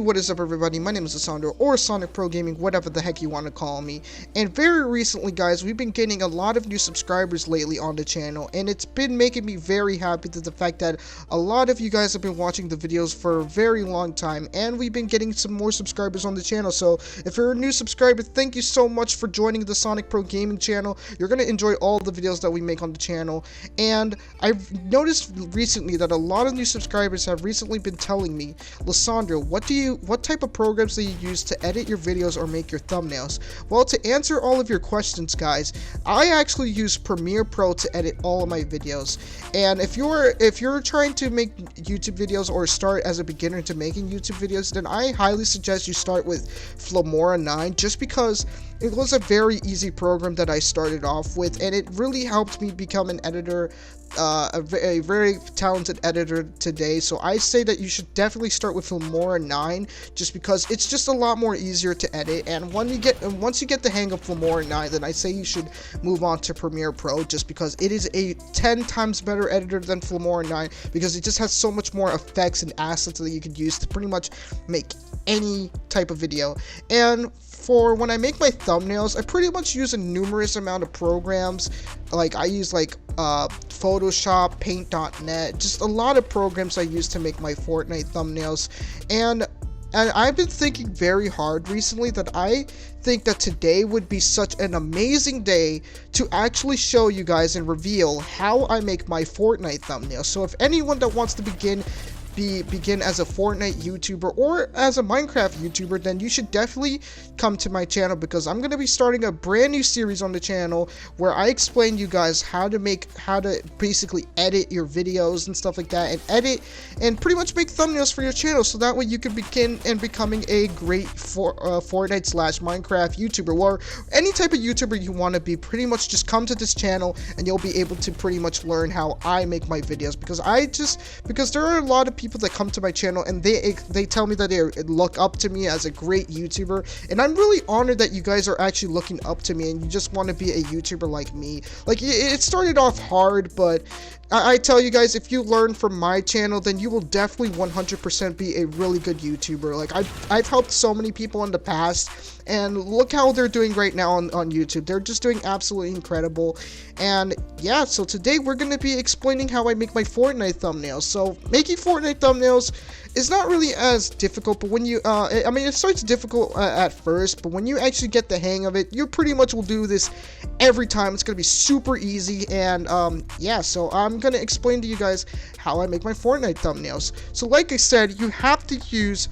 what is up everybody, my name is Alessandro, or SonicPro Gaming, whatever the heck you want to call me. And very recently guys, we've been getting a lot of new subscribers lately on the channel, and it's been making me very happy to the fact that a lot of you guys have been watching the videos for a very long time, and we've been getting some more subscribers on the channel. So if you're a new subscriber, thank you so much for joining the SonicPro Gaming channel. You're going to enjoy all the videos that we make on the channel, and I've noticed recently that a lot of new subscribers have recently been telling me, Lissandro, what type of programs do you use to edit your videos or make your thumbnails? Well, to answer all of your questions guys, I actually use Premiere Pro to edit all of my videos. And if you're trying to make YouTube videos or start as a beginner to making YouTube videos, then I highly suggest you start with Filmora 9, just because it was a very easy program that I started off with, and it really helped me become an editor, a very talented editor today. So I say that you should definitely start with Filmora 9, just because it's just a lot more easier to edit. And once you get the hang of Filmora 9, then I say you should move on to Premiere Pro, just because it is a 10 times better editor than Filmora 9, because it just has so much more effects and assets that you could use to pretty much make any type of video. And for when I make my thumbnails, I pretty much use a numerous amount of programs. Like I use Photoshop, Paint.net, just a lot of programs I use to make my Fortnite thumbnails. And I've been thinking very hard recently that I think that today would be such an amazing day to actually show you guys and reveal how I make my Fortnite thumbnails. So if anyone that wants to begin as a Fortnite YouTuber or as a Minecraft YouTuber, then you should definitely come to my channel, because I'm going to be starting a brand new series on the channel where I explain you guys how to basically edit your videos and stuff like that, and edit and pretty much make thumbnails for your channel, so that way you can begin and becoming a great Fortnite / Minecraft YouTuber, or any type of YouTuber you want to be. Pretty much just come to this channel and you'll be able to pretty much learn how I make my videos, because there are a lot of people that come to my channel and they tell me that they look up to me as a great YouTuber, and I'm really honored that you guys are actually looking up to me and you just want to be a YouTuber like me. Like, it started off hard, but I tell you guys, if you learn from my channel, then you will definitely 100% be a really good YouTuber. Like, I've helped so many people in the past, and look how they're doing right now on YouTube. They're just doing absolutely incredible. And yeah, so today we're going to be explaining how I make my Fortnite thumbnails. So making Fortnite thumbnails is not really as difficult, but when you I mean, it starts difficult at first, but when you actually get the hang of it, you pretty much will do this every time. It's gonna be super easy. And yeah, so I'm gonna explain to you guys how I make my Fortnite thumbnails. So like I said, you have to use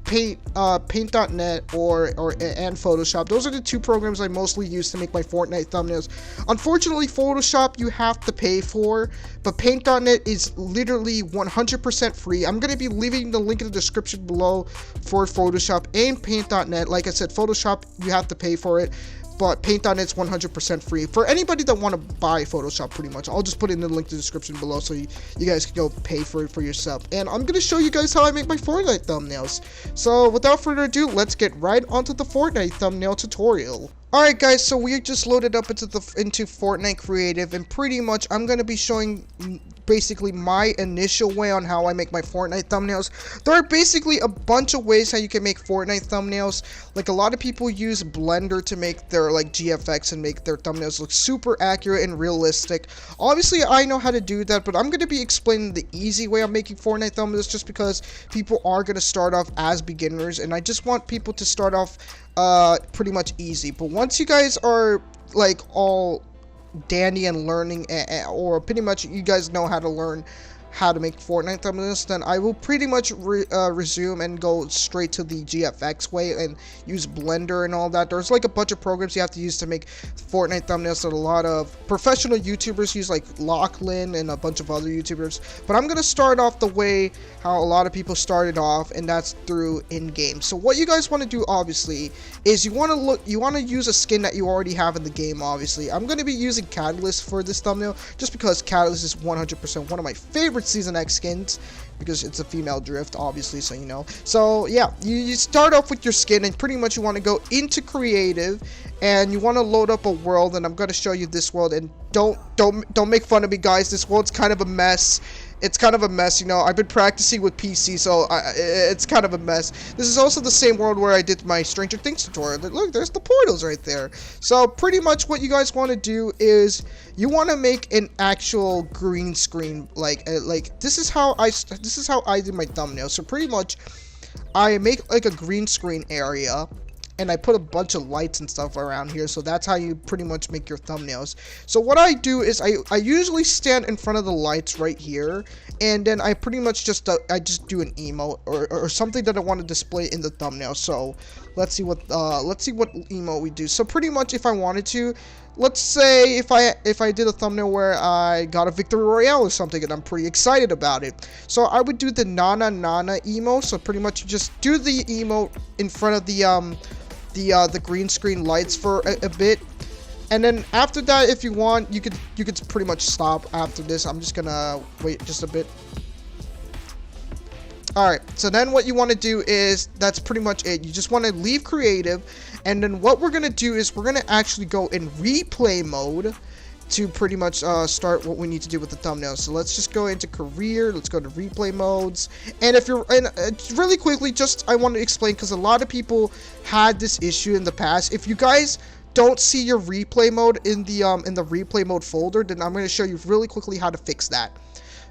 Paint.net and Photoshop. Those are the two programs I mostly use to make my Fortnite thumbnails. Unfortunately, Photoshop you have to pay for, but Paint.net is literally 100% free. I'm going to be leaving the link in the description below for Photoshop and Paint.net. Like I said, Photoshop you have to pay for it, but Paint.net's 100% free. For anybody that want to buy Photoshop, pretty much, I'll just put it in the link in the description below, so you guys can go pay for it for yourself. And I'm going to show you guys how I make my Fortnite thumbnails. So without further ado, let's get right onto the Fortnite thumbnail tutorial. Alright guys, so we just loaded up into Fortnite Creative, and pretty much I'm going to be showing basically my initial way on how I make my Fortnite thumbnails. There are basically a bunch of ways how you can make Fortnite thumbnails. Like, a lot of people use Blender to make their GFX and make their thumbnails look super accurate and realistic. Obviously I know how to do that, but I'm going to be explaining the easy way of making Fortnite thumbnails, just because people are going to start off as beginners, and I just want people to start off pretty much easy. But once you guys are like all dandy and learning, or pretty much you guys know how to learn how to make Fortnite thumbnails, then I will pretty much resume and go straight to the GFX way and use Blender and all that. There's like a bunch of programs you have to use to make Fortnite thumbnails that a lot of professional YouTubers use, like Lachlan and a bunch of other YouTubers. But I'm gonna start off the way how a lot of people started off, and that's through in-game. So what you guys want to do obviously is you want to use a skin that you already have in the game. Obviously I'm going to be using Catalyst for this thumbnail, just because Catalyst is 100% one of my favorite Season X skins, because it's a female drift, obviously, so you know. So yeah, you start off with your skin, and pretty much you want to go into creative, and you want to load up a world, and I'm going to show you this world. And don't make fun of me guys, this world's kind of a mess. it's kind of a mess, you know. I've been practicing with PC, so it's kind of a mess. This is also the same world where I did my Stranger Things tutorial. Look, there's the portals right there. So pretty much what you guys want to do is you want to make an actual green screen, like this is how I did my thumbnail. So pretty much I make like a green screen area, and I put a bunch of lights and stuff around here, so that's how you pretty much make your thumbnails. So what I do is I usually stand in front of the lights right here, and then I pretty much just do an emote or something that I want to display in the thumbnail. So let's see what emote we do. So pretty much if I wanted to, let's say if I did a thumbnail where I got a victory royale or something and I'm pretty excited about it, so I would do the Nana Nana emote. So pretty much you just do the emote in front of the green screen lights for a bit, and then after that, if you want, you could pretty much stop after this. I'm just gonna wait just a bit. Alright, so then what you want to do is, that's pretty much it. You just want to leave creative, and then what we're gonna do is we're gonna actually go in replay mode to pretty much start what we need to do with the thumbnail. So let's just go into career, let's go to replay modes, and if you're, really quickly, just I want to explain, because a lot of people had this issue in the past. If you guys don't see your replay mode in the replay mode folder, then I'm going to show you really quickly how to fix that.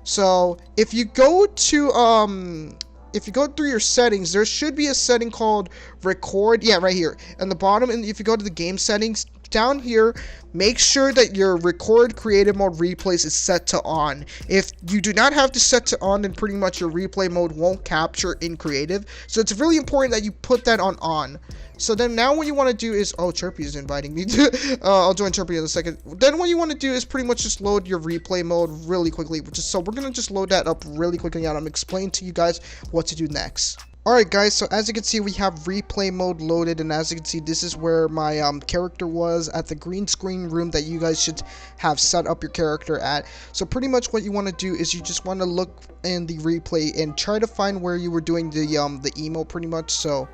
So if you go to if you go through your settings, there should be a setting called record. Yeah, right here on the bottom. And if you go to the game settings down here, make sure that your record creative mode replays is set to on. If you do not have to set to on, then pretty much your replay mode won't capture in creative. So it's really important that you put that on. So then now what you want to do is, oh, Chirpy is inviting me to, I'll join Chirpy in a second. Then what you want to do is pretty much just load your replay mode really quickly, so we're going to just load that up really quickly, and I'm explaining to you guys what to do next. Alright guys, so as you can see, we have replay mode loaded, and as you can see, this is where my character was at the green screen room that you guys should have set up your character at. So pretty much what you want to do is you just want to look in the replay and try to find where you were doing the emo pretty much. So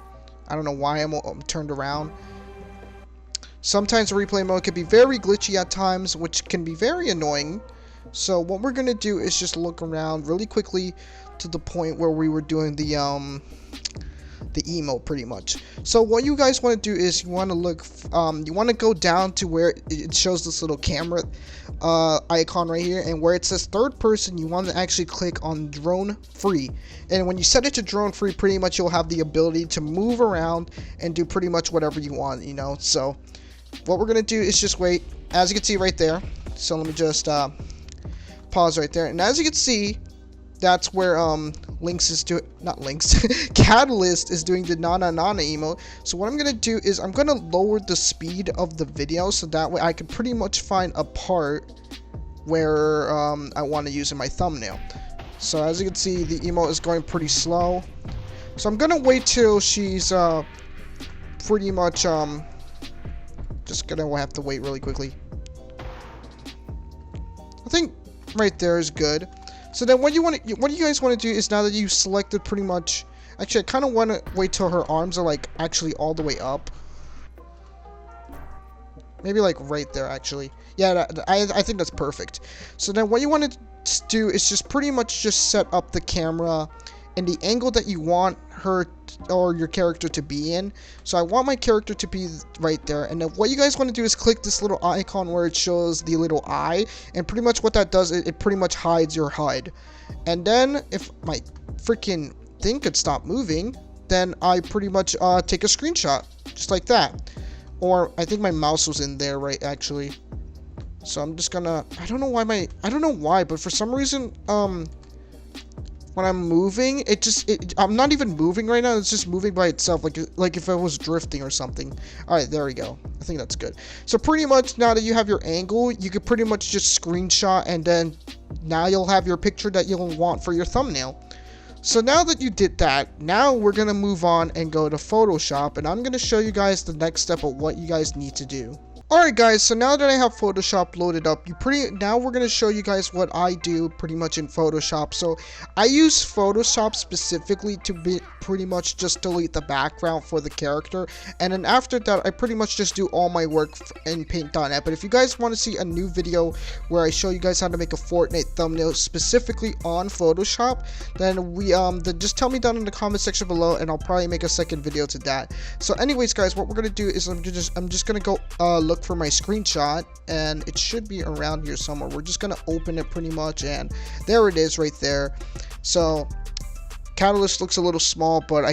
I don't know why I'm turned around. Sometimes replay mode can be very glitchy at times, which can be very annoying. So what we're going to do is just look around really quickly to the point where we were doing the emo pretty much. So what you guys want to do is you want to look, you want to go down to where it shows this little camera icon right here, and where it says third person, you want to actually click on drone free. And when you set it to drone free, pretty much you'll have the ability to move around and do pretty much whatever you want, you know. So what we're gonna do is just wait, as you can see right there. So let me just pause right there, and as you can see, that's where Lynx is doing, not Lynx, Catalyst is doing the Nana Nana emote. So what I'm gonna do is I'm gonna lower the speed of the video, so that way I can pretty much find a part where I want to use in my thumbnail. So as you can see, the emote is going pretty slow. So I'm gonna wait till she's pretty much just gonna have to wait really quickly. I think right there is good. So then what you guys want to do is, now that you selected pretty much, actually I kind of want to wait till her arms are like actually all the way up. Maybe like right there actually. Yeah, I think that's perfect. So then what you want to do is just pretty much just set up the camera in the angle that you want her or your character to be in. So I want my character to be right there, and then what you guys want to do is click this little icon where it shows the little eye, and pretty much what that does, it pretty much hides your HUD. And then if my freaking thing could stop moving, then I pretty much take a screenshot just like that. Or I think my mouse was in there, right, actually. So I'm just gonna, I don't know why, but for some reason when I'm moving, I'm not even moving right now, it's just moving by itself, like if I was drifting or something. Alright, there we go. I think that's good. So pretty much now that you have your angle, you can pretty much just screenshot, and then now you'll have your picture that you'll want for your thumbnail. So now that you did that, now we're going to move on and go to Photoshop, and I'm going to show you guys the next step of what you guys need to do. Alright guys, so now that I have Photoshop loaded up, now we're going to show you guys what I do pretty much in Photoshop. So I use Photoshop specifically to pretty much just delete the background for the character, and then after that I pretty much just do all my work in Paint.net. But if you guys want to see a new video where I show you guys how to make a Fortnite thumbnail specifically on Photoshop, then just tell me down in the comment section below and I'll probably make a second video to that. So anyways guys, what we're going to do is I'm just going to go look for my screenshot, and it should be around here somewhere. We're just gonna open it pretty much, and there it is right there. So Catalyst looks a little small, but I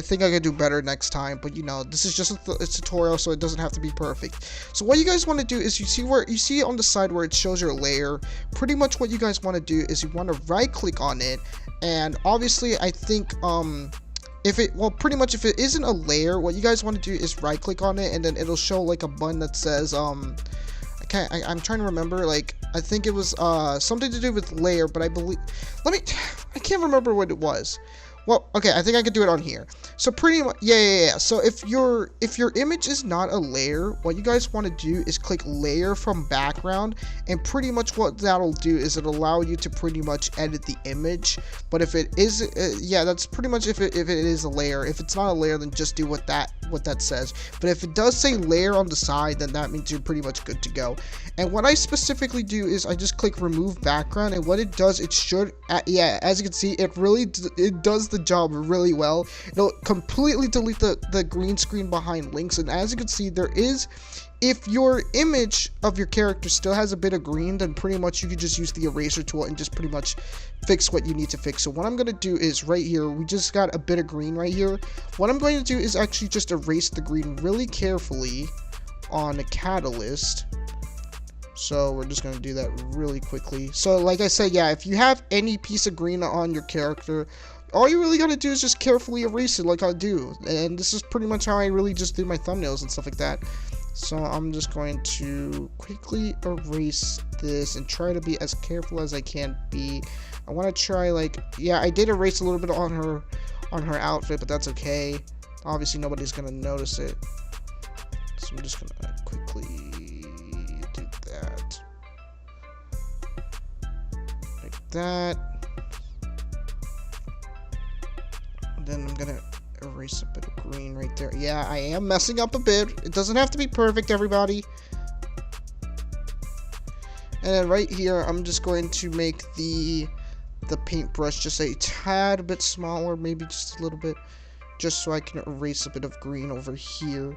think I could do better next time. But you know, this is just a tutorial, so it doesn't have to be perfect. So what you guys want to do is you see on the side where it shows your layer. Pretty much what you guys want to do is you want to right click on it, and obviously I think pretty much if it isn't a layer, what you guys want to do is right click on it, and then it'll show like a button that says I'm trying to remember, like I think it was something to do with layer, but I can't remember what it was. Well, okay, I think I could do it on here. So pretty much, yeah. So if your image is not a layer, what you guys want to do is click layer from background, and pretty much what that'll do is it'll allow you to pretty much edit the image. But if it is, yeah, that's pretty much if it is a layer. If it's not a layer, then just do what that says. But if it does say layer on the side, then that means you're pretty much good to go. And what I specifically do is I just click remove background, and what it does, it should, yeah, as you can see, it does the job really well. It'll completely delete the green screen behind links, and as you can see, if your image of your character still has a bit of green, then pretty much you can just use the eraser tool and just pretty much fix what you need to fix. So what I'm going to do is right here, we just got a bit of green right here. What I'm going to do is actually just erase the green really carefully on a catalyst. So we're just going to do that really quickly. So like I said, yeah, if you have any piece of green on your character, all you really got to do is just carefully erase it like I do. And this is pretty much how I really just do my thumbnails and stuff like that. So I'm just going to quickly erase this and try to be as careful as I can be. I want to try, like, yeah, I did erase a little bit on her outfit, but that's okay. Obviously nobody's going to notice it. So I'm just going to quickly do that. Like that. Then I'm gonna erase a bit of green right there. Yeah, I am messing up a bit. It doesn't have to be perfect, everybody. And then right here, I'm just going to make the paintbrush just a tad bit smaller, maybe just a little bit, just so I can erase a bit of green over here.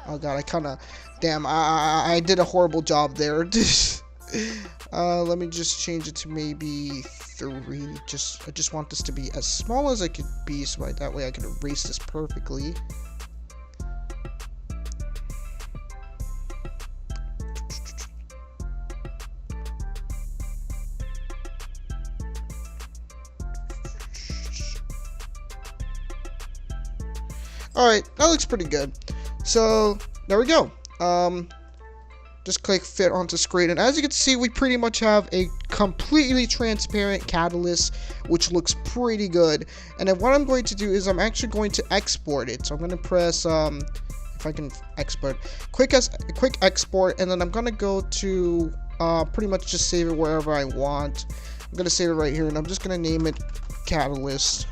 Oh god, I did a horrible job there. Let me just change it to maybe 3. I just want this to be as small as I could be, so that way I can erase this perfectly. Alright, that looks pretty good. So, there we go. Just click fit onto screen, and as you can see, we pretty much have a completely transparent catalyst, which looks pretty good. And then what I'm going to do is I'm actually going to export it. So I'm going to press if I can export, quick export, and then I'm going to go to pretty much just save it wherever I want. I'm going to save it right here, and I'm just going to name it Catalyst.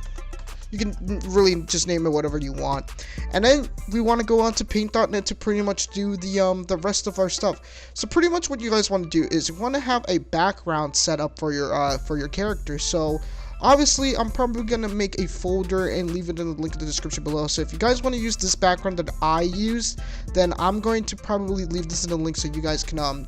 You can really just name it whatever you want. And then we want to go on to Paint.net to pretty much do the rest of our stuff. So pretty much what you guys want to do is you want to have a background set up for your character. So obviously I'm probably gonna make a folder and leave it in the link in the description below. So if you guys want to use this background that I used, then I'm going to probably leave this in the link so you guys can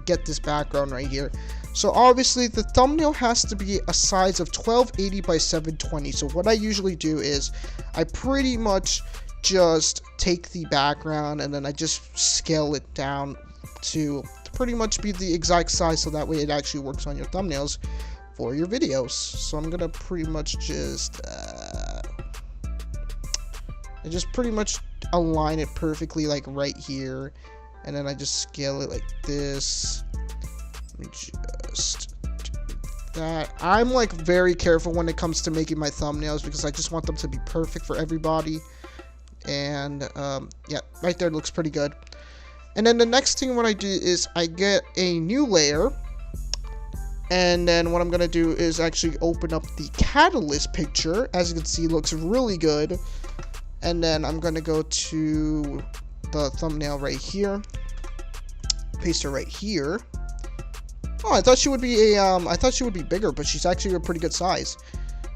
get this background right here. So obviously the thumbnail has to be a size of 1280 by 720. So what I usually do is I pretty much just take the background and then I just scale it down to pretty much be the exact size, so that way it actually works on your thumbnails for your videos. So I'm gonna pretty much just pretty much align it perfectly, like right here, and then I just scale it like this. Let me just do that. I'm like very careful when it comes to making my thumbnails because I just want them to be perfect for everybody. And yeah, right there looks pretty good. And then the next thing what I do is I get a new layer. And then what I'm going to do is actually open up the catalyst picture. As you can see, it looks really good. And then I'm going to go to the thumbnail right here. Paste her right here. Oh, I thought she would be I thought she would be bigger, but she's actually a pretty good size.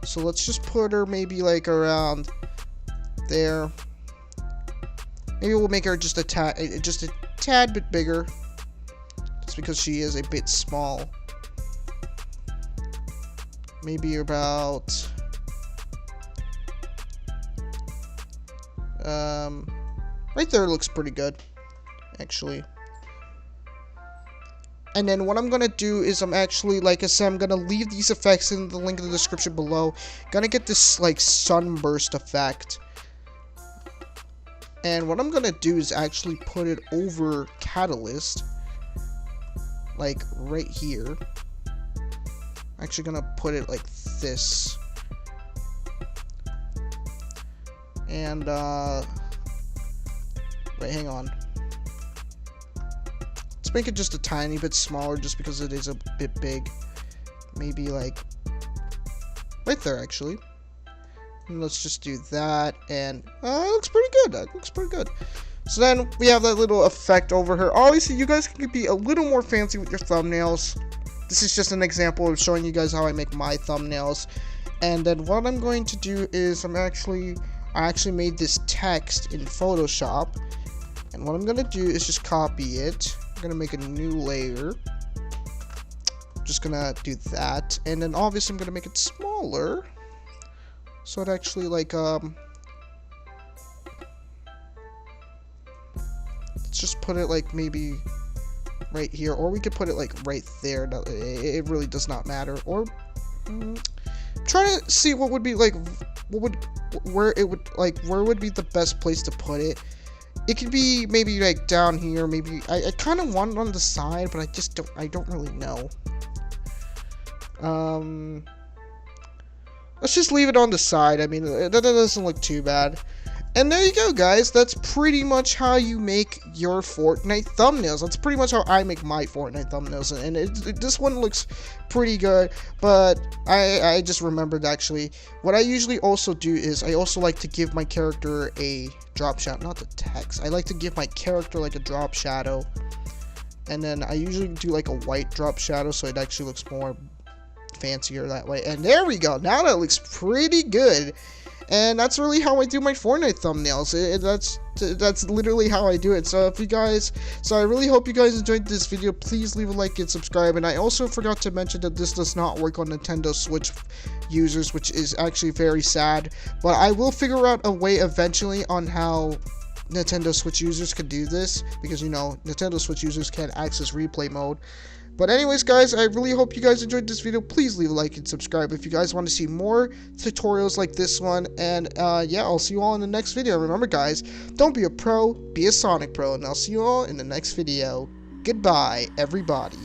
So let's just put her maybe like around there. Maybe we'll make her just a tad bit bigger. Just because she is a bit small. Maybe about right there looks pretty good, actually. And then what I'm gonna do is I'm actually, like I said, I'm gonna leave these effects in the link in the description below. Gonna get this like sunburst effect. And what I'm gonna do is actually put it over Catalyst, like right here. I'm actually gonna put it like this. And wait, hang on. Let's make it just a tiny bit smaller just because it is a bit big. Maybe like right there actually. And let's just do that, and it looks pretty good. That looks pretty good. So then we have that little effect over her. Obviously, you guys can be a little more fancy with your thumbnails. This is just an example of showing you guys how I make my thumbnails. And then what I'm going to do is I actually made this text in Photoshop. And what I'm going to do is just copy it. I'm going to make a new layer. Just going to do that. And then obviously I'm going to make it smaller. So it actually like, let's just put it like maybe right here, or we could put it like right there. It really does not matter. Or try to see what would be like, where would be the best place to put it. It could be maybe like down here. Maybe I kind of want it on the side, but I don't really know. Let's just leave it on the side. I mean, that doesn't look too bad. And there you go, guys. That's pretty much how you make your Fortnite thumbnails. That's pretty much how I make my Fortnite thumbnails. And this one looks pretty good. But I just remembered, actually, what I usually also do is I also like to give my character a drop shadow. Not the text. I like to give my character like a drop shadow. And then I usually do like a white drop shadow so it actually looks more fancier that way. And there we go. Now that looks pretty good. And that's really how I do my Fortnite thumbnails. That's literally how I do it. So I really hope you guys enjoyed this video. Please leave a like and subscribe. And I also forgot to mention that this does not work on Nintendo Switch users, which is actually very sad. But I will figure out a way eventually on how Nintendo Switch users could do this, because you know Nintendo Switch users can't access replay mode. But anyways, guys, I really hope you guys enjoyed this video. Please leave a like and subscribe if you guys want to see more tutorials like this one. And yeah, I'll see you all in the next video. Remember, guys, don't be a pro, be a Sonic Pro. And I'll see you all in the next video. Goodbye, everybody.